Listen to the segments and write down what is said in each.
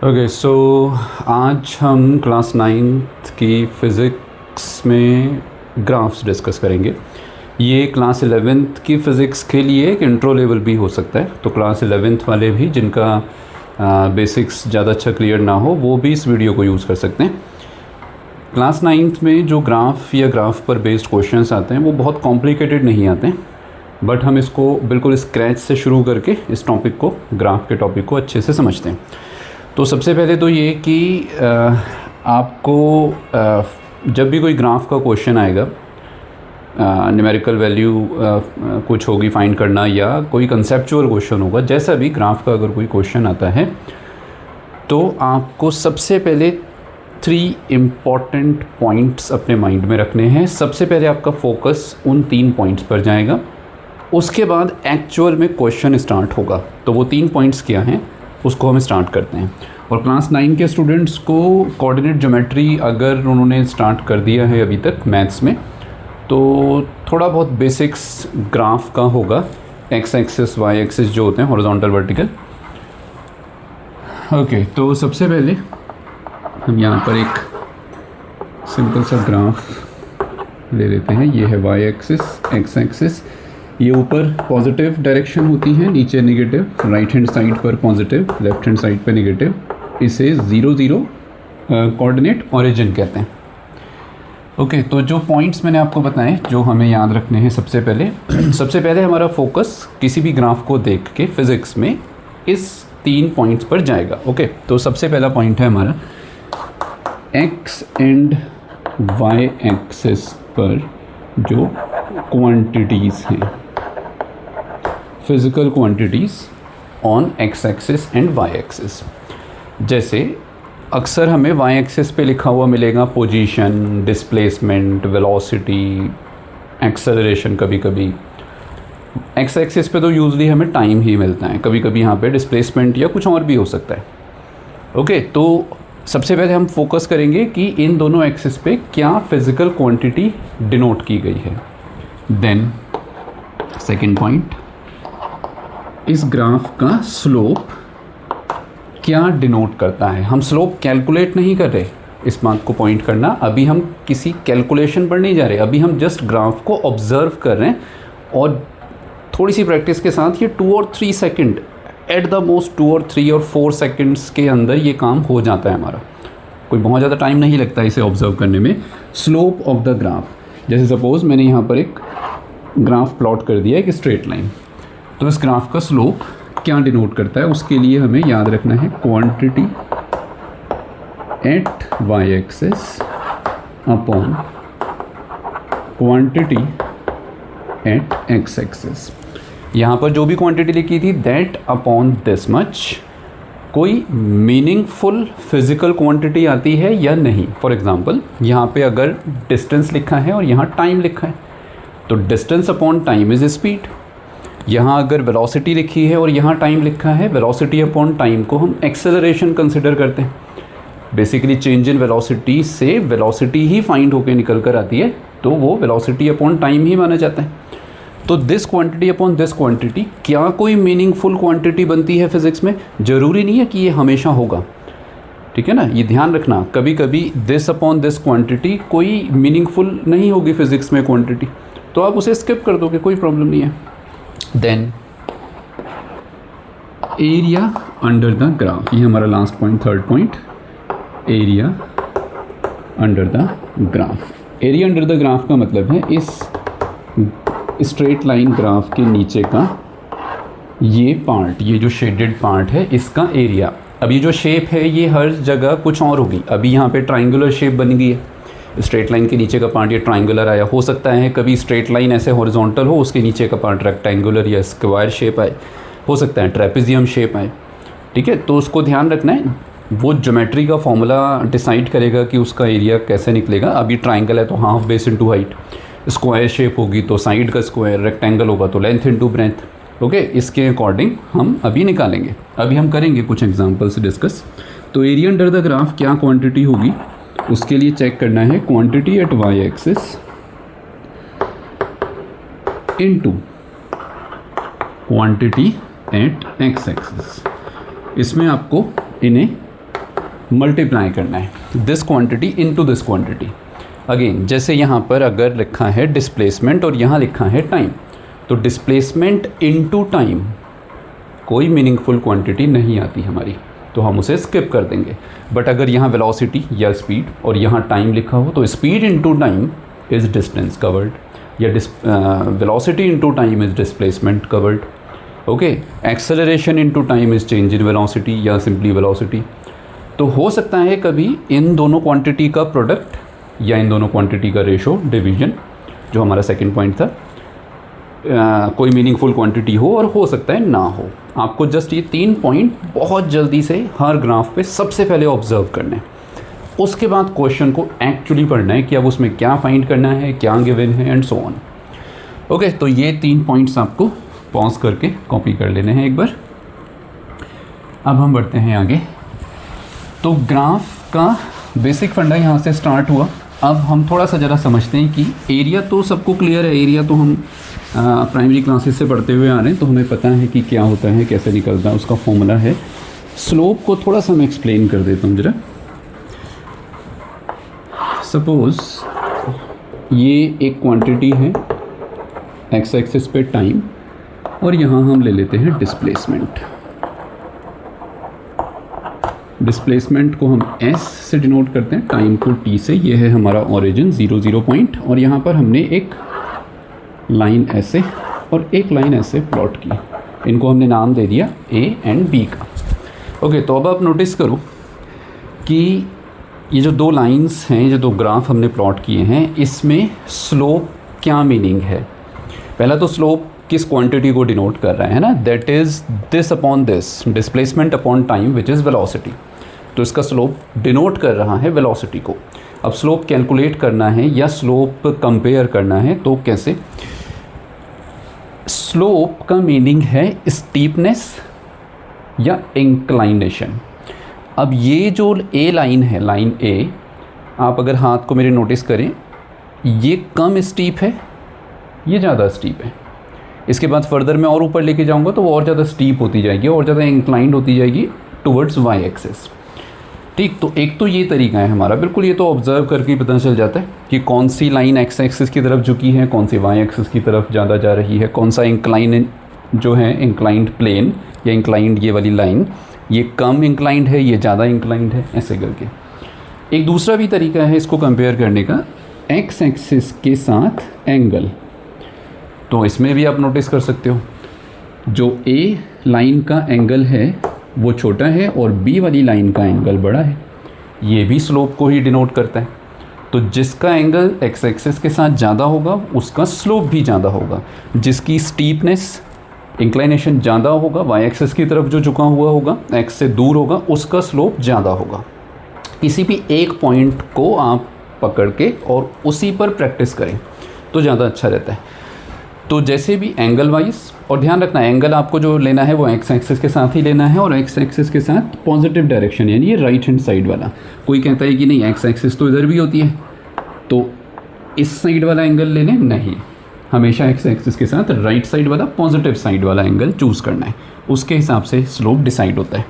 Okay so आज हम class 9th की फ़िज़िक्स में ग्राफ्स डिस्कस करेंगे। ये क्लास 11th की फ़िज़िक्स के लिए एक इंट्रो लेवल भी हो सकता है, तो क्लास 11th वाले भी जिनका बेसिक्स ज़्यादा अच्छा क्लियर ना हो वो भी इस वीडियो को यूज़ कर सकते हैं। क्लास 9th में जो ग्राफ या ग्राफ पर बेस्ड क्वेश्चंस आते हैं वो बहुत कॉम्प्लिकेटेड नहीं आते हैं, बट हम इसको बिल्कुल स्क्रैच से शुरू करके इस टॉपिक को, ग्राफ के टॉपिक को अच्छे से समझते हैं। तो सबसे पहले तो ये कि आपको जब भी कोई ग्राफ का क्वेश्चन आएगा, न्यूमेरिकल वैल्यू कुछ होगी फाइंड करना या कोई कंसेप्चुअल क्वेश्चन होगा, जैसा भी ग्राफ का अगर कोई क्वेश्चन आता है तो आपको सबसे पहले 3 इम्पॉर्टेंट पॉइंट्स अपने माइंड में रखने हैं। सबसे पहले आपका फोकस उन 3 पॉइंट्स पर जाएगा, उसके बाद एक्चुअल में क्वेश्चन स्टार्ट होगा। तो वो 3 पॉइंट्स क्या हैं उसको हम स्टार्ट करते हैं। और क्लास 9 के स्टूडेंट्स को कोऑर्डिनेट ज्योमेट्री अगर उन्होंने स्टार्ट कर दिया है अभी तक मैथ्स में, तो थोड़ा बहुत बेसिक्स ग्राफ का होगा। एक्स एक्सिस वाई एक्सिस जो होते हैं हॉरिजॉन्टल वर्टिकल। ओके, तो सबसे पहले हम यहाँ पर एक सिंपल सा ग्राफ ले लेते हैं। ये है वाई एक्सिस, एक्स एक्सिस, ये ऊपर पॉजिटिव डायरेक्शन होती है, नीचे नेगेटिव, राइट हैंड साइड पर पॉजिटिव, लेफ्ट हैंड साइड पर नेगेटिव। इसे 0 0 कोऑर्डिनेट ओरिजिन कहते हैं। ओके, तो जो पॉइंट्स मैंने आपको बताए जो हमें याद रखने हैं, सबसे पहले हमारा फोकस किसी भी ग्राफ को देख के फिज़िक्स में इस 3 पॉइंट्स पर जाएगा। ओके, तो सबसे पहला पॉइंट है हमारा एक्स एंड वाई एक्सिस पर जो क्वांटिटीज़ हैं, physical quantities on X axis and Y axis. जैसे अक्सर हमें वाई एक्सिस पे लिखा हुआ मिलेगा पोजीशन, डिस्प्लेसमेंट, वेलोसिटी, एक्सेलरेशन। कभी कभी एक्स एक्सिस पे तो यूजली हमें टाइम ही मिलता है, कभी कभी यहाँ पे डिस्प्लेसमेंट या कुछ और भी हो सकता है। ओके, तो सबसे पहले हम फोकस करेंगे कि इन दोनों एक्सिस पे क्या फिज़िकल क्वांटिटी डिनोट की गई है। देन सेकेंड पॉइंट, इस ग्राफ का स्लोप क्या डिनोट करता है। हम स्लोप कैलकुलेट नहीं कर रहे, इस बात को पॉइंट करना। अभी हम किसी कैलकुलेशन पर नहीं जा रहे, अभी हम जस्ट ग्राफ को ऑब्जर्व कर रहे हैं और थोड़ी सी प्रैक्टिस के साथ ये 2 और 3 सेकंड, एट द मोस्ट 2 और 3 और 4 सेकंड्स के अंदर ये काम हो जाता है हमारा। कोई बहुत ज़्यादा टाइम नहीं लगता इसे ऑब्जर्व करने में। स्लोप ऑफ द ग्राफ, जैसे सपोज़ मैंने यहाँ पर एक ग्राफ प्लॉट कर दिया, एक स्ट्रेट लाइन, तो इस ग्राफ का स्लोप क्या डिनोट करता है उसके लिए हमें याद रखना है quantity at Y axis upon quantity at X axis. यहाँ पर जो भी क्वांटिटी लिखी थी दैट अपॉन दिस मच, कोई मीनिंगफुल फिजिकल क्वांटिटी आती है या नहीं। फॉर एग्जांपल यहाँ पे अगर डिस्टेंस लिखा है और यहाँ टाइम लिखा है, तो distance upon time is speed. यहाँ अगर वेलोसिटी लिखी है और यहाँ टाइम लिखा है, वेलोसिटी अपॉन टाइम को हम एक्सेलरेशन कंसिडर करते हैं। बेसिकली चेंज इन वेलोसिटी से वेलोसिटी ही फाइंड होकर निकल कर आती है, तो वो वेलोसिटी अपॉन टाइम ही माना जाता है। तो this quantity upon this quantity क्या कोई मीनिंगफुल क्वांटिटी बनती है फिज़िक्स में? ज़रूरी नहीं है कि ये हमेशा होगा, ठीक है ना, ये ध्यान रखना। कभी कभी दिस अपॉन दिस क्वांटिटी कोई मीनिंगफुल नहीं होगी फिज़िक्स में क्वांटिटी, तो आप उसे स्किप कर दोगे, कोई प्रॉब्लम नहीं है। Then area under the graph, ये हमारा last point, third point, area under the graph. Area under the graph का मतलब है इस स्ट्रेट लाइन ग्राफ के नीचे का ये पार्ट, ये जो शेडेड पार्ट है, इसका एरिया। अब ये जो शेप है ये हर जगह कुछ और होगी। अभी यहाँ पे ट्राइंगुलर शेप बन गई है, स्ट्रेट लाइन के नीचे का पार्ट ये ट्राइंगुलर आया। हो सकता है कभी स्ट्रेट लाइन ऐसे हॉरिजॉन्टल हो, उसके नीचे का पार्ट रेक्टेंगुलर या स्क्वायर शेप आए, हो सकता है ट्रेपेजियम शेप आए, ठीक है। तो उसको ध्यान रखना है, वो ज्योमेट्री का फॉर्मूला डिसाइड करेगा कि उसका एरिया कैसे निकलेगा। अभी ट्राइंगल है तो half base into height, square shape होगी तो साइड का स्क्वायर, रेक्टेंगल होगा तो लेंथ इंटू ब्रेथ। ओके, इसके अकॉर्डिंग हम अभी निकालेंगे। अभी हम करेंगे कुछ एग्जाम्पल्स डिस्कस। तो एरिया अंडर द ग्राफ क्या क्वांटिटी होगी उसके लिए चेक करना है quantity at Y axis into quantity at X axis. इसमें आपको इन्हें मल्टीप्लाई करना है this quantity into this quantity. Again जैसे यहाँ पर अगर लिखा है डिस्प्लेसमेंट और यहाँ लिखा है टाइम, तो डिस्प्लेसमेंट इनटू टाइम कोई मीनिंगफुल क्वांटिटी नहीं आती हमारी, तो हम उसे स्किप कर देंगे। बट अगर यहाँ वेलोसिटी या स्पीड और यहाँ टाइम लिखा हो तो speed into time is distance covered, या velocity into time is displacement covered. Okay, acceleration into time is change in velocity या सिंपली वेलोसिटी। तो हो सकता है कभी इन दोनों क्वांटिटी का प्रोडक्ट या इन दोनों क्वांटिटी का रेशो डिवीजन, जो हमारा सेकंड पॉइंट था, कोई मीनिंगफुल क्वांटिटी हो और हो सकता है ना हो। आपको जस्ट ये 3 पॉइंट बहुत जल्दी से हर ग्राफ पे सबसे पहले ऑब्जर्व करना है, उसके बाद क्वेश्चन को एक्चुअली पढ़ना है कि अब उसमें क्या फाइंड करना है, क्या गिवन है एंड सो ऑन। ओके, तो ये 3 पॉइंट्स आपको पॉज करके कॉपी कर लेने हैं एक बार। अब हम बढ़ते हैं आगे। तो ग्राफ का बेसिक फंडा यहाँ से स्टार्ट हुआ। अब हम थोड़ा सा ज़रा समझते हैं कि एरिया तो सबको क्लियर है, एरिया तो हम प्राइमरी क्लासेस से पढ़ते हुए आ रहे हैं, तो हमें पता है कि क्या होता है, कैसे निकलता है, उसका फॉर्मूला है। स्लोप को थोड़ा सा मैं एक्सप्लेन कर देता हूँ ज़रा। सपोज़ ये एक क्वांटिटी है एक्स एक्सिस पे टाइम, और यहाँ हम ले लेते हैं डिस्प्लेसमेंट। डिस्प्लेसमेंट को हम s से डिनोट करते हैं, टाइम को t से। ये है हमारा ओरिजिन 0 पॉइंट, और यहाँ पर हमने एक लाइन ऐसे और एक लाइन ऐसे प्लॉट की। इनको हमने नाम दे दिया a एंड b का। ओके, तो अब आप नोटिस करो कि ये जो 2 लाइंस हैं, ये 2 ग्राफ हमने प्लॉट किए हैं, इसमें स्लोप क्या मीनिंग है। पहला तो स्लोप किस क्वांटिटी को डिनोट कर रहा है ना, that is this upon this, displacement upon time which is velocity. तो इसका स्लोप डिनोट कर रहा है वेलोसिटी को। अब स्लोप कैलकुलेट करना है या स्लोप कंपेयर करना है, तो कैसे? स्लोप का मीनिंग है स्टीपनेस या इंक्लाइनेशन। अब ये जो ए लाइन है, लाइन ए, आप अगर हाथ को मेरे नोटिस करें, ये कम स्टीप है, ये ज़्यादा स्टीप है। इसके बाद फर्दर मैं और ऊपर लेके जाऊंगा तो वो और ज़्यादा स्टीप होती जाएगी और ज़्यादा इंक्लाइंड होती जाएगी टुवर्ड्स वाई एक्सिस। ठीक, तो एक तो ये तरीका है हमारा, बिल्कुल ये तो ऑब्जर्व करके ही पता चल जाता है कि कौन सी लाइन एक्स एक्सिस की तरफ झुकी है, कौन सी वाई एक्सिस की तरफ ज़्यादा जा रही है, कौन सा इंक्लाइन जो है इंक्लाइंड प्लेन या इंक्लाइंड ये वाली लाइन, ये कम इंक्लाइंड है, ये ज़्यादा इंक्लाइंड है, ऐसे करके। एक दूसरा भी तरीका है इसको कंपेयर करने का, एक्स एक्सिस के साथ एंगल। तो इसमें भी आप नोटिस कर सकते हो, जो ए लाइन का एंगल है वो छोटा है और बी वाली लाइन का एंगल बड़ा है, ये भी स्लोप को ही डिनोट करता है। तो जिसका एंगल एक्स एक्सिस के साथ ज़्यादा होगा उसका स्लोप भी ज़्यादा होगा, जिसकी स्टीपनेस इंक्लाइनेशन ज़्यादा होगा, वाई एक्सिस की तरफ जो झुका हुआ होगा, एक्स से दूर होगा, उसका स्लोप ज़्यादा होगा। किसी भी एक पॉइंट को आप पकड़ के और उसी पर प्रैक्टिस करें तो ज़्यादा अच्छा रहता है। तो जैसे भी एंगल वाइज, और ध्यान रखना एंगल आपको जो लेना है वो एक्स एक्सिस के साथ ही लेना है, और एक्स एक्सिस के साथ पॉजिटिव डायरेक्शन, यानी ये राइट हैंड साइड वाला। कोई कहता है कि नहीं एक्स एक्सिस तो इधर भी होती है तो इस साइड वाला एंगल ले लें, नहीं, हमेशा एक्स एक्सिस के साथ राइट साइड वाला पॉजिटिव साइड वाला एंगल चूज़ करना है, उसके हिसाब से स्लोप डिसाइड होता है।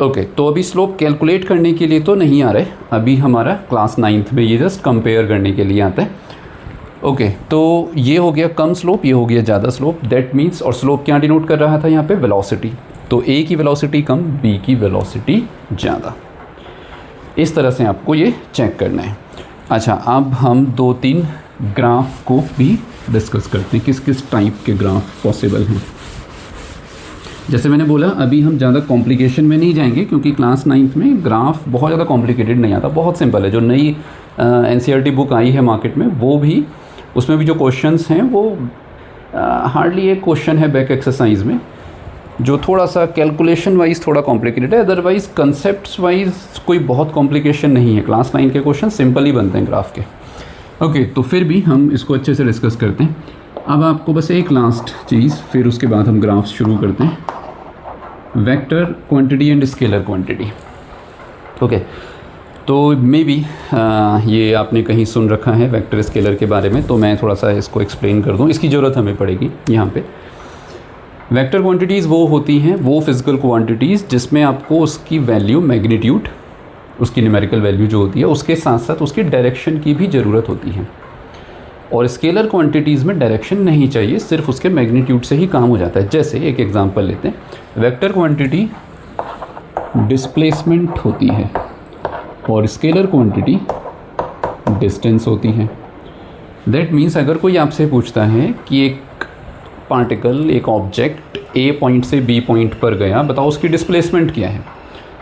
ओके, तो अभी स्लोप कैलकुलेट करने के लिए तो नहीं आ रहा है, अभी हमारा क्लास 9th में ये जस्ट कंपेयर करने के लिए आता है। ओके, तो ये हो गया कम स्लोप, ये हो गया ज़्यादा स्लोप, दैट मीन्स, और स्लोप क्या डिनोट कर रहा था यहाँ पे, वेलोसिटी। तो ए की वेलोसिटी कम, बी की वेलोसिटी ज़्यादा। इस तरह से आपको ये चेक करना है। अच्छा, अब हम 2-3 ग्राफ को भी डिस्कस करते हैं, किस किस टाइप के ग्राफ पॉसिबल हैं। जैसे मैंने बोला, अभी हम ज़्यादा कॉम्प्लिकेशन में नहीं जाएंगे क्योंकि क्लास 9th में ग्राफ बहुत ज़्यादा कॉम्प्लिकेटेड नहीं आता, बहुत सिंपल है। जो नई NCERT बुक आई है मार्केट में, वो भी, उसमें भी जो क्वेश्चंस हैं वो हार्डली एक क्वेश्चन है बैक एक्सरसाइज में जो थोड़ा सा कैलकुलेशन वाइज थोड़ा कॉम्प्लिकेटेड है, अदरवाइज़ कंसेप्ट्स वाइज कोई बहुत कॉम्प्लिकेशन नहीं है। क्लास 9 के क्वेश्चन सिंपल ही बनते हैं ग्राफ के। ओके, तो फिर भी हम इसको अच्छे से डिस्कस करते हैं। अब आपको बस एक लास्ट चीज़, फिर उसके बाद हम ग्राफ शुरू करते हैं, vector quantity and scalar quantity. Okay, तो मे बी ये आपने कहीं सुन रखा है वेक्टर स्केलर के बारे में, तो मैं थोड़ा सा इसको एक्सप्लेन कर दूं, इसकी ज़रूरत हमें पड़ेगी यहाँ पे। वेक्टर क्वांटिटीज़ वो होती हैं, वो फिज़िकल क्वांटिटीज़ जिसमें आपको उसकी वैल्यू मैग्नीट्यूड उसकी न्यूमेरिकल वैल्यू जो होती है उसके साथ साथ उसकी डायरेक्शन की भी ज़रूरत होती है। और स्केलर क्वांटिटीज़ में डायरेक्शन नहीं चाहिए, सिर्फ उसके मैग्नीट्यूड से ही काम हो जाता है। जैसे एक एग्जांपल लेते हैं, वेक्टर क्वांटिटी डिस्प्लेसमेंट होती है और स्केलर क्वांटिटी डिस्टेंस होती है। दैट मीन्स अगर कोई आपसे पूछता है कि एक पार्टिकल, एक ऑब्जेक्ट ए पॉइंट से बी पॉइंट पर गया, बताओ उसकी डिस्प्लेसमेंट क्या है,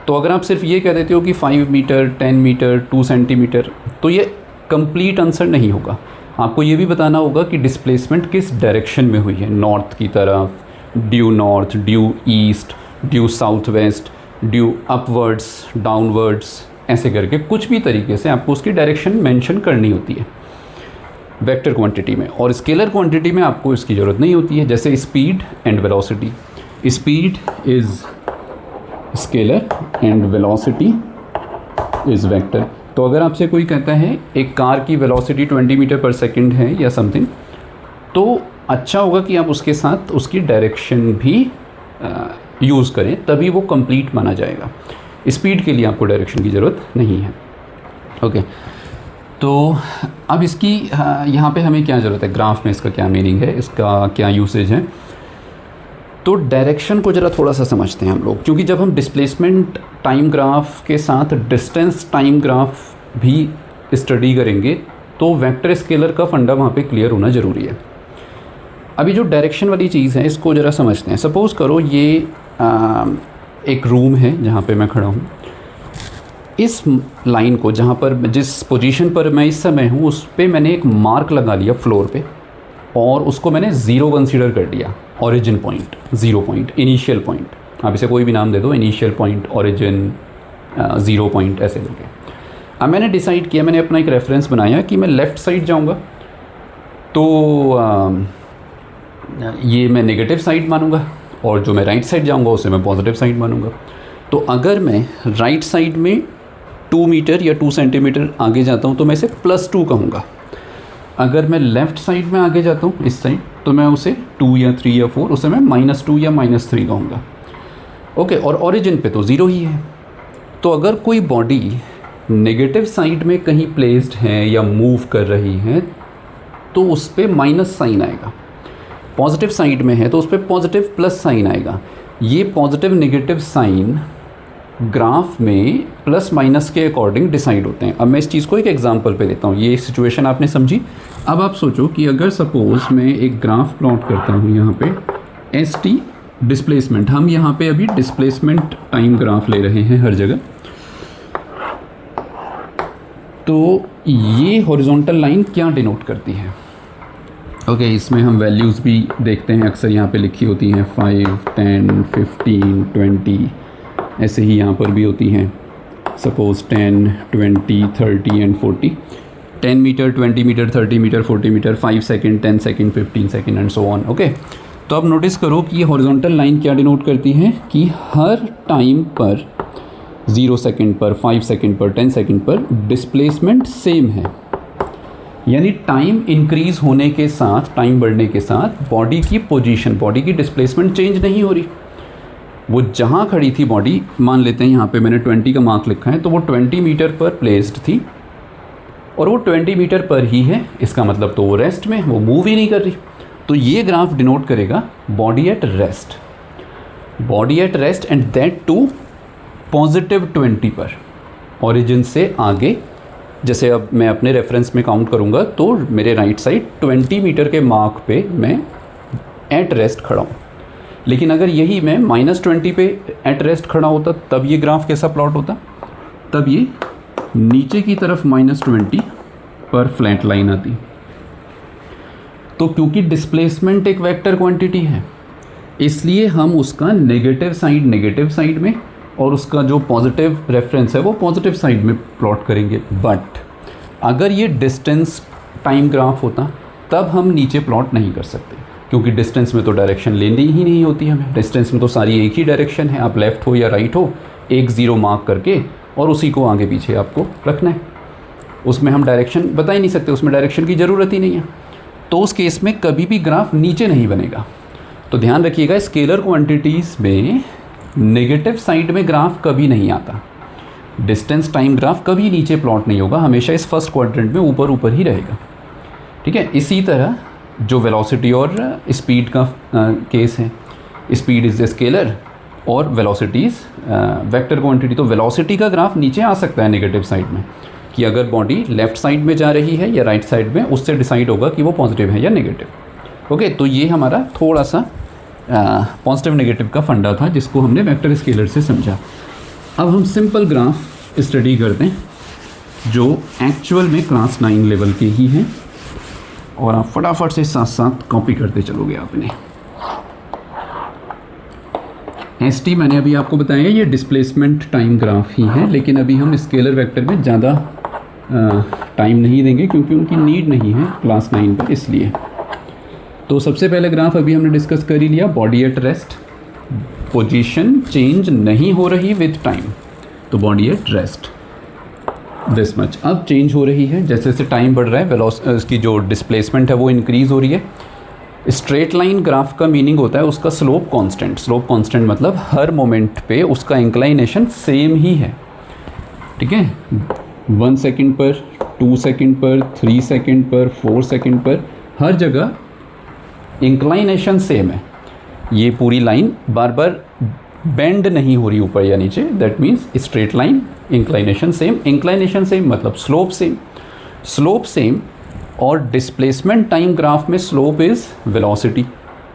तो अगर आप सिर्फ ये कह देते हो कि 5 मीटर, 10 मीटर, 2 सेंटीमीटर, तो ये कंप्लीट आंसर नहीं होगा। आपको ये भी बताना होगा कि डिस्प्लेसमेंट किस डायरेक्शन में हुई है, नॉर्थ की तरफ, due north, due east, due south west, due upwards, downwards, ऐसे करके कुछ भी तरीके से आपको उसकी डायरेक्शन मेंशन करनी होती है वेक्टर क्वांटिटी में। और स्केलर क्वांटिटी में आपको इसकी ज़रूरत नहीं होती है। जैसे speed and velocity, speed is scalar and velocity is vector. तो अगर आपसे कोई कहता है एक कार की वेलोसिटी 20 मीटर पर सेकंड है या समथिंग, तो अच्छा होगा कि आप उसके साथ उसकी डायरेक्शन भी यूज़ करें, तभी वो कंप्लीट माना जाएगा। स्पीड के लिए आपको डायरेक्शन की ज़रूरत नहीं है। ओके, तो अब इसकी यहाँ पे हमें क्या ज़रूरत है, ग्राफ में इसका क्या मीनिंग है, इसका क्या यूसेज है। तो डायरेक्शन को ज़रा थोड़ा सा समझते हैं हम लोग, क्योंकि जब हम डिस्प्लेसमेंट टाइम ग्राफ के साथ डिस्टेंस टाइम ग्राफ भी स्टडी करेंगे तो वेक्टर स्केलर का फंडा वहाँ पे क्लियर होना ज़रूरी है। अभी जो डायरेक्शन वाली चीज़ है इसको ज़रा समझते हैं। सपोज़ करो ये एक रूम है जहाँ पे मैं खड़ा हूँ, इस लाइन को जहाँ पर जिस पोजीशन पर मैं इस समय हूँ उस पर मैंने एक मार्क लगा लिया फ्लोर पे, और उसको मैंने ज़ीरो कंसीडर कर लिया, origin point, zero point, initial point. आप इसे कोई भी नाम दे दो, initial point, origin, zero point, ऐसे करके। अब मैंने डिसाइड किया, मैंने अपना एक रेफरेंस बनाया कि मैं लेफ़्ट साइड जाऊँगा तो ये मैं नेगेटिव साइड मानूंगा, और जो मैं राइट साइड जाऊँगा उसे मैं पॉजिटिव साइड मानूंगा। तो अगर मैं राइट साइड में 2 मीटर या 2 सेंटीमीटर आगे जाता हूँ तो मैं इसे +2 कहूँगा। अगर मैं लेफ़्ट साइड में आगे जाता हूँ इस साइड, तो मैं उसे 2 या 3 या 4, उसे मैं -2 या -3 कहूँगा। ओके, और ओरिजिन पे तो ज़ीरो ही है। तो अगर कोई बॉडी नेगेटिव साइड में कहीं प्लेस्ड है या मूव कर रही है तो उस पर माइनस साइन आएगा, पॉजिटिव साइड में है तो उस पर पॉजिटिव प्लस साइन आएगा। ये पॉजिटिव नेगेटिव साइन ग्राफ में प्लस माइनस के अकॉर्डिंग डिसाइड होते हैं। अब मैं इस चीज़ को एक एग्जांपल पे देता हूँ। ये सिचुएशन आपने समझी। अब आप सोचो कि अगर सपोज़ मैं एक ग्राफ प्लॉट करता हूँ यहाँ पे ST डिस्प्लेसमेंट, हम यहाँ पे अभी डिस्प्लेसमेंट टाइम ग्राफ ले रहे हैं हर जगह। तो ये हॉरिजॉन्टल लाइन क्या डिनोट करती है? ओके, इसमें हम वैल्यूज़ भी देखते हैं, अक्सर यहाँ पे लिखी होती हैं 5, 10, 15, 20, ऐसे ही यहाँ पर भी होती हैं। Suppose 10, 20, 30 and 40, 10 metre, 20 metre, 30 metre, 40 metre, 5 second, 10 second, 15 second and so on. Okay, तो अब नोटिस करो कि ये हॉरिजॉन्टल लाइन क्या डिनोट करती है कि हर टाइम पर 0 सेकेंड पर, 5 सेकेंड पर, 10 सेकेंड पर डिस्प्लेसमेंट सेम है। यानी टाइम इंक्रीज़ होने के साथ, टाइम बढ़ने के साथ बॉडी की पोजीशन, बॉडी की डिस्प्लेसमेंट चेंज नहीं हो रही। वो जहाँ खड़ी थी बॉडी, मान लेते हैं यहाँ पे मैंने 20 का मार्क लिखा है, तो वो 20 मीटर पर प्लेस्ड थी और वो 20 मीटर पर ही है। इसका मतलब तो वो रेस्ट में, वो मूव ही नहीं कर रही। तो ये ग्राफ डिनोट करेगा body at rest, body at rest and that too +20 पर, ओरिजिन से आगे। जैसे अब मैं अपने रेफरेंस में काउंट करूँगा तो मेरे राइट साइड 20 मीटर के मार्क पे मैं एट रेस्ट खड़ा हूँ। लेकिन अगर यही मैं -20 पे एट रेस्ट खड़ा होता तब ये ग्राफ कैसा प्लॉट होता? तब ये नीचे की तरफ -20 पर फ्लैट लाइन आती। तो क्योंकि डिस्प्लेसमेंट एक वेक्टर क्वांटिटी है, इसलिए हम उसका नेगेटिव साइड में और उसका जो पॉजिटिव रेफरेंस है वो पॉजिटिव साइड में प्लॉट करेंगे। बट अगर ये डिस्टेंस टाइम ग्राफ होता तब हम नीचे प्लॉट नहीं कर सकते, क्योंकि डिस्टेंस में तो डायरेक्शन लेनी ही नहीं होती हमें। डिस्टेंस में तो सारी एक ही डायरेक्शन है, आप लेफ़्ट हो या राइट हो, एक ज़ीरो मार्क करके और उसी को आगे पीछे आपको रखना है। उसमें हम डायरेक्शन बता ही नहीं सकते, उसमें डायरेक्शन की ज़रूरत ही नहीं है। तो उस केस में कभी भी ग्राफ नीचे नहीं बनेगा। तो ध्यान रखिएगा, स्केलर क्वांटिटीज़ में नेगेटिव साइड में ग्राफ कभी नहीं आता। डिस्टेंस टाइम ग्राफ कभी नीचे प्लॉट नहीं होगा, हमेशा इस फर्स्ट क्वाड्रेंट में ऊपर ऊपर ही रहेगा। ठीक है, इसी तरह जो वेलोसिटी और स्पीड का केस है, स्पीड इज़ द स्केलर और वेलोसिटी इज़ वेक्टर क्वांटिटी। तो वेलोसिटी का ग्राफ नीचे आ सकता है नेगेटिव साइड में, कि अगर बॉडी लेफ़्ट साइड में जा रही है या राइट साइड में, उससे डिसाइड होगा कि वो पॉजिटिव है या नेगेटिव। ओके, तो ये हमारा थोड़ा सा पॉजिटिव नेगेटिव का फंडा था जिसको हमने वेक्टर स्केलर से समझा। अब हम सिंपल ग्राफ स्टडी करते हैं जो एक्चुअल में क्लास 9 लेवल के ही हैं, और आप फटाफट से साथ साथ कॉपी करते चलोगे आपने। एसटी मैंने अभी आपको बताया ये डिस्प्लेसमेंट टाइम ग्राफ ही है, लेकिन अभी हम स्केलर वेक्टर में ज़्यादा टाइम नहीं देंगे क्योंकि उनकी नीड नहीं है क्लास 9 पर, इसलिए। तो सबसे पहले ग्राफ अभी हमने डिस्कस कर ही लिया, body at rest, position change नहीं हो रही विथ टाइम, तो body at rest this much. अब चेंज हो रही है जैसे जैसे टाइम बढ़ रहा है, इसकी जो डिस्प्लेसमेंट है वो इंक्रीज़ हो रही है। स्ट्रेट लाइन ग्राफ का मीनिंग होता है उसका स्लोप कांस्टेंट। स्लोप कांस्टेंट मतलब हर मोमेंट पे उसका इंक्लाइनेशन सेम ही है। ठीक है, 1 सेकंड पर, 2 सेकंड पर, 3 सेकंड पर, 4 सेकंड पर, हर जगह इंक्लाइनेशन सेम है। ये पूरी लाइन बार बार बेंड नहीं हो रही ऊपर या नीचे, that means straight line, inclination same. Inclination same मतलब स्लोप सेम, स्लोप सेम। और डिस्प्लेसमेंट टाइम ग्राफ में स्लोप इज़ वेलोसिटी,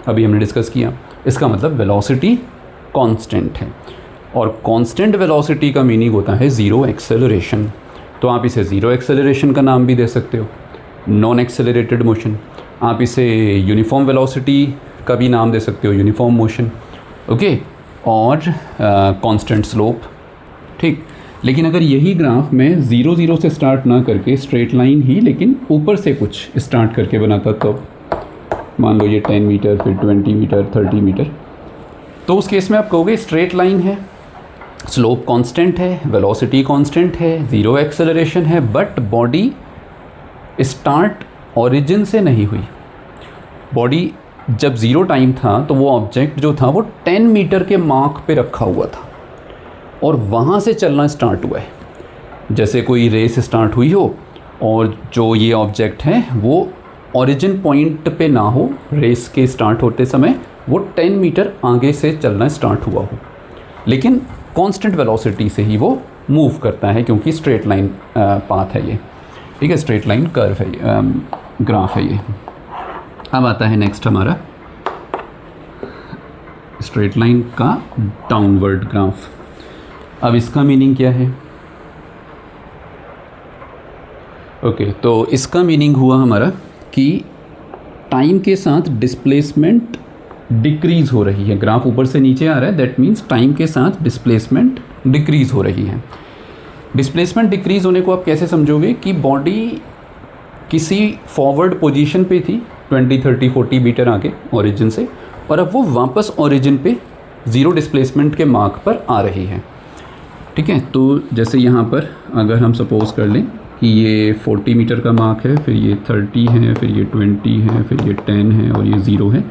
अभी हमने डिस्कस किया। इसका मतलब वेलोसिटी कांस्टेंट है, और कांस्टेंट वेलोसिटी का मीनिंग होता है ज़ीरो एक्सेलरेशन। तो आप इसे ज़ीरो एक्सेलरेशन का नाम भी दे सकते हो, नॉन एक्सेलरेटेड मोशन। आप इसे यूनिफॉर्म वेलोसिटी का भी नाम दे सकते हो, यूनिफॉर्म मोशन। ओके, और कांस्टेंट स्लोप। ठीक, लेकिन अगर यही ग्राफ मैं 0 0 से स्टार्ट ना करके स्ट्रेट लाइन ही लेकिन ऊपर से कुछ स्टार्ट करके बनाता, तो मान लो ये 10 मीटर, फिर 20 मीटर, 30 मीटर, तो उस केस में आप कहोगे स्ट्रेट लाइन है, स्लोप कांस्टेंट है, वेलोसिटी कांस्टेंट है, ज़ीरो एक्सेलरेशन है, बट बॉडी स्टार्ट ओरिजिन से नहीं हुई। बॉडी जब ज़ीरो टाइम था तो वो ऑब्जेक्ट जो था वो 10 मीटर के मार्क पे रखा हुआ था और वहाँ से चलना स्टार्ट हुआ है। जैसे कोई रेस स्टार्ट हुई हो और जो ये ऑब्जेक्ट है वो ओरिजिन पॉइंट पे ना हो, रेस के स्टार्ट होते समय वो 10 मीटर आगे से चलना स्टार्ट हुआ हो, लेकिन कांस्टेंट वेलोसिटी से ही वो मूव करता है क्योंकि स्ट्रेट लाइन पाथ है ये। ठीक है, स्ट्रेट लाइन कर्व है ये, ग्राफ है ये। अब आता है नेक्स्ट हमारा स्ट्रेट लाइन का डाउनवर्ड ग्राफ। अब इसका मीनिंग क्या है? ओके, तो इसका मीनिंग हुआ हमारा कि टाइम के साथ डिस्प्लेसमेंट डिक्रीज़ हो रही है। ग्राफ ऊपर से नीचे आ रहा है, दैट मीन्स टाइम के साथ डिस्प्लेसमेंट डिक्रीज़ हो रही है। डिस्प्लेसमेंट डिक्रीज़ होने को आप कैसे समझोगे कि बॉडी किसी फॉरवर्ड पोजीशन पे थी 20, 30, 40 मीटर आगे ओरिजिन से, और अब वो वापस ओरिजिन पे ज़ीरो डिस्प्लेसमेंट के मार्क पर आ रही है। ठीक है, तो जैसे यहाँ पर अगर हम सपोज़ कर लें कि ये 40 मीटर का मार्क है, फिर ये 30 है, फिर ये 20 है, फिर ये 10 है और ये 0 है,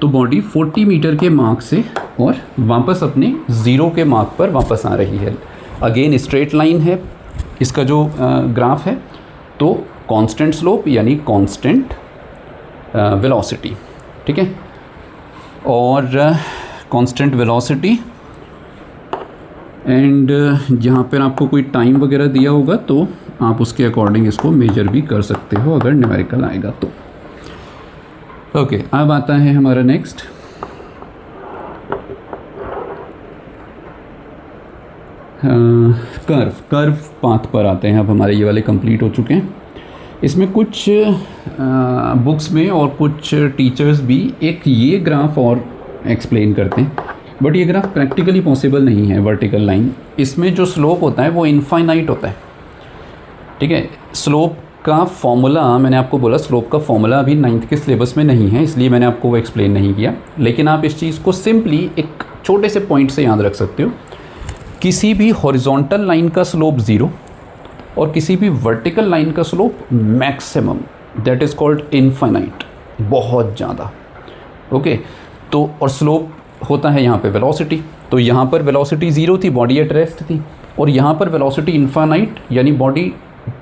तो बॉडी 40 मीटर के मार्क से और वापस अपने 0 के मार्क पर वापस आ रही है। अगेन स्ट्रेट लाइन है इसका जो ग्राफ है, तो कांस्टेंट स्लोप यानी कांस्टेंट वेलोसिटी। ठीक है, और कांस्टेंट वेलोसिटी एंड यहाँ पर आपको कोई टाइम वगैरह दिया होगा तो आप उसके अकॉर्डिंग इसको मेजर भी कर सकते हो अगर न्यूमेरिकल आएगा तो। ओके, अब आता है हमारा नेक्स्ट कर्व पाथ पर आते हैं। अब हमारे ये वाले कंप्लीट हो चुके हैं। इसमें कुछ बुक्स में और कुछ टीचर्स भी एक ये ग्राफ और एक्सप्लेन करते हैं, बट ये ग्राफ प्रैक्टिकली पॉसिबल नहीं है। वर्टिकल लाइन, इसमें जो स्लोप होता है वो इनफाइनाइट होता है। ठीक है, स्लोप का फॉर्मूला मैंने आपको बोला, स्लोप का फॉर्मूला अभी 9th के सिलेबस में नहीं है, इसलिए मैंने आपको वो एक्सप्लेन नहीं किया। लेकिन आप इस चीज़ को सिंपली एक छोटे से पॉइंट से याद रख सकते हो। किसी भी हॉरिजॉन्टल लाइन का स्लोप 0 और किसी भी वर्टिकल लाइन का slope maximum, that is called infinite, बहुत ज़्यादा। ओके, तो और स्लोप होता है यहाँ पे वेलोसिटी, तो यहाँ पर वेलोसिटी 0 थी, बॉडी एट रेस्ट थी, और यहाँ पर वेलोसिटी इन्फानाइट यानी बॉडी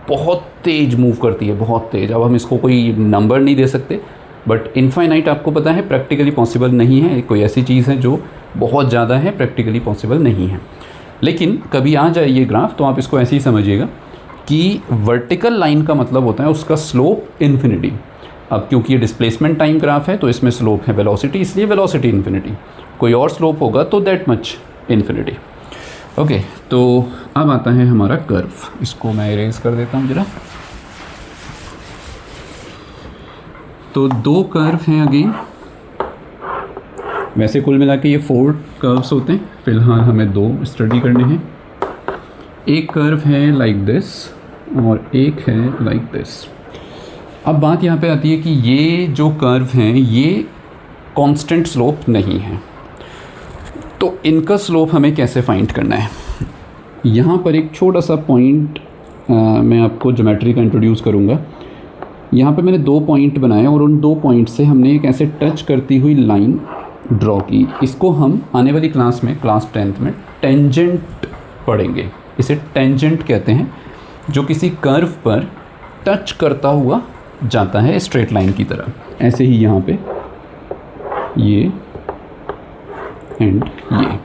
बहुत तेज़ मूव करती है, बहुत तेज़। अब हम इसको कोई नंबर नहीं दे सकते, बट इनफाइनाइट आपको पता है प्रैक्टिकली पॉसिबल नहीं है, कोई ऐसी चीज़ है जो बहुत ज़्यादा है, प्रैक्टिकली पॉसिबल नहीं है। लेकिन कभी आ जाए ये ग्राफ तो आप इसको ऐसे ही समझिएगा कि वर्टिकल लाइन का मतलब होता है उसका स्लोप इन्फिनिटी। अब क्योंकि ये डिस्प्लेसमेंट टाइम ग्राफ है तो इसमें स्लोप है वेलोसिटी, इसलिए वेलोसिटी इन्फिनिटी। कोई और स्लोप होगा तो दैट मच इन्फिनिटी। ओके, तो अब आता है हमारा कर्व। इसको मैं इरेज कर देता हूँ ज़रा। तो 2 कर्व हैं अगेन। वैसे कुल मिला के ये 4 कर्व्स होते हैं, फ़िलहाल हमें 2 स्टडी करने हैं। एक कर्व है लाइक दिस और एक है लाइक दिस। अब बात यहाँ पे आती है कि ये जो कर्व हैं ये कांस्टेंट स्लोप नहीं है, तो इनका स्लोप हमें कैसे फाइंड करना है। यहाँ पर एक छोटा सा पॉइंट मैं आपको ज्योमेट्री का इंट्रोड्यूस करूँगा। यहाँ पे मैंने 2 पॉइंट बनाए और उन 2 पॉइंट से हमने एक ऐसे टच करती हुई लाइन ड्रॉ की। इसको हम आने वाली क्लास में, क्लास 10th में टेंजेंट पढ़ेंगे। इसे टेंजेंट कहते हैं, जो किसी कर्व पर टच करता हुआ जाता है स्ट्रेट लाइन की तरह। ऐसे ही यहाँ पे ये एंड ये।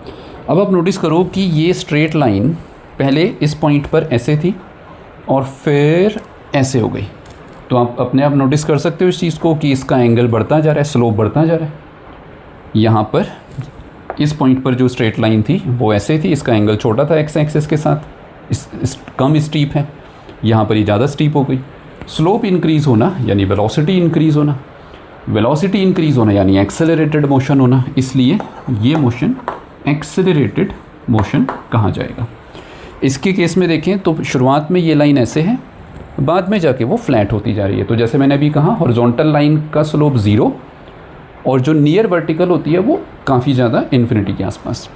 अब आप नोटिस करो कि ये स्ट्रेट लाइन पहले इस पॉइंट पर ऐसे थी और फिर ऐसे हो गई। तो आप अपने आप नोटिस कर सकते हो इस चीज़ को कि इसका एंगल बढ़ता जा रहा है, स्लोप बढ़ता जा रहा है। यहाँ पर इस पॉइंट पर जो स्ट्रेट लाइन थी वो ऐसे थी, इसका एंगल छोटा था एक्स एक्सिस के साथ, इस कम स्टीप है। यहाँ पर ये ज़्यादा स्टीप हो गई। स्लोप इंक्रीज़ होना यानी वेलोसिटी इंक्रीज़ होना, वेलोसिटी इंक्रीज़ होना यानी एक्सेलरेटेड मोशन होना, इसलिए ये मोशन एक्सेलरेटेड मोशन कहा जाएगा। इसके केस में देखें तो शुरुआत में ये लाइन ऐसे है, बाद में जाके वो फ्लैट होती जा रही है। तो जैसे मैंने अभी कहा हॉरिजॉन्टल लाइन का स्लोप 0 और जो नियर वर्टिकल होती है वो काफ़ी ज़्यादा इन्फिनिटी के आसपास।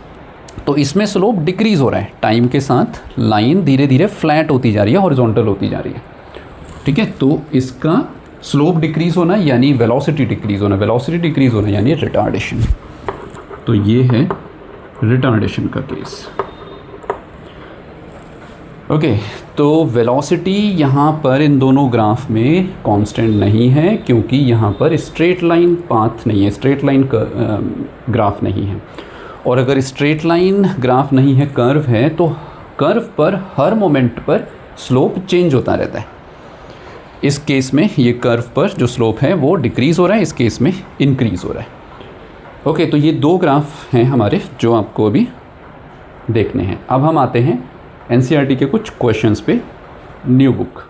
तो इसमें स्लोप डिक्रीज़ हो रहा है, टाइम के साथ लाइन धीरे धीरे फ्लैट होती जा रही है, हॉरिजॉन्टल होती जा रही है। ठीक है, तो इसका स्लोप डिक्रीज़ होना यानी वेलोसिटी डिक्रीज़ होना, वेलोसिटी डिक्रीज़ होना यानी रिटार्डेशन। तो ये है रिटार्डेशन का केस। ओके, तो वेलोसिटी यहाँ पर इन दोनों ग्राफ में कांस्टेंट नहीं है, क्योंकि यहाँ पर स्ट्रेट लाइन पाथ नहीं है, स्ट्रेट लाइन ग्राफ नहीं है। और अगर स्ट्रेट लाइन ग्राफ नहीं है, कर्व है, तो कर्व पर हर मोमेंट पर स्लोप चेंज होता रहता है। इस केस में ये कर्व पर जो स्लोप है वो डिक्रीज़ हो रहा है, इस केस में इंक्रीज़ हो रहा है। ओके, तो ये 2 ग्राफ हैं हमारे जो आपको अभी देखने हैं। अब हम आते हैं एनसीईआरटी के कुछ क्वेश्चंस पे। New book